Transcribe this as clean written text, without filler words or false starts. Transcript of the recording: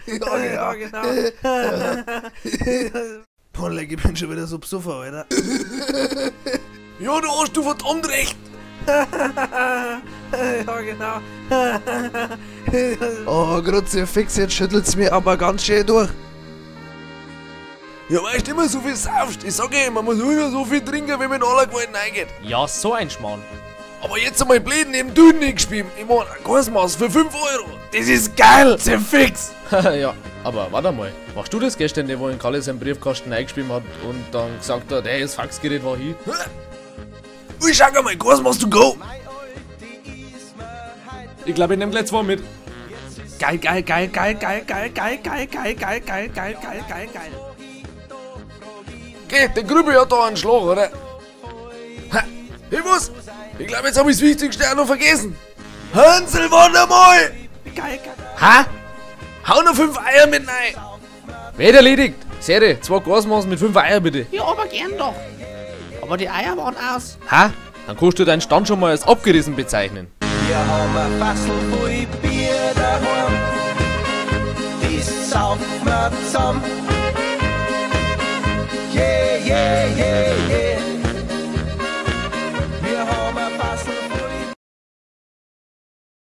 Ja, genau. Boah, leck, ich bin schon wieder so besoffen, Alter. Ja, du hast du verdammt recht. Ja, genau. Oh, grüezi fix, jetzt schüttelt's mir aber ganz schön durch. Ja, weißt du, immer so viel saufst. Ich sag ja, man muss immer so viel trinken, wenn man in aller Gewalt reingeht. Ja, so ein Schmarrn. Aber jetzt einmal blöd neben Dünen nicht gespielt. Ich mein, ein Kursmaß für 5 Euro. Das ist geil, sehr fix. Ja, aber warte mal. Machst du das gestern, der wo in Kalle seinen Briefkasten eingeschrieben hat und dann gesagt hat, hey, das Faxgerät war hier? Ich schau mal, Kursmaß to go. Ich glaube, ich nehm gleich 2 mit. Geil. Geh, der Grübel hat da einen Schlag, oder? Ha, ich muss. Ich glaube, jetzt habe ich das Wichtigste auch noch vergessen. Hansel, warte mal. Geil. Ha? Hau noch 5 Eier mit rein. Wird erledigt. Serie, 2 Gasmaßen mit 5 Eier bitte. Ja, aber gern doch. Aber die Eier waren aus. Ha? Dann kannst du deinen Stand schon mal als abgerissen bezeichnen. Wir haben ein Fassel voll Bier daheim, das saufen wir zusammen. Yeah, yeah, yeah.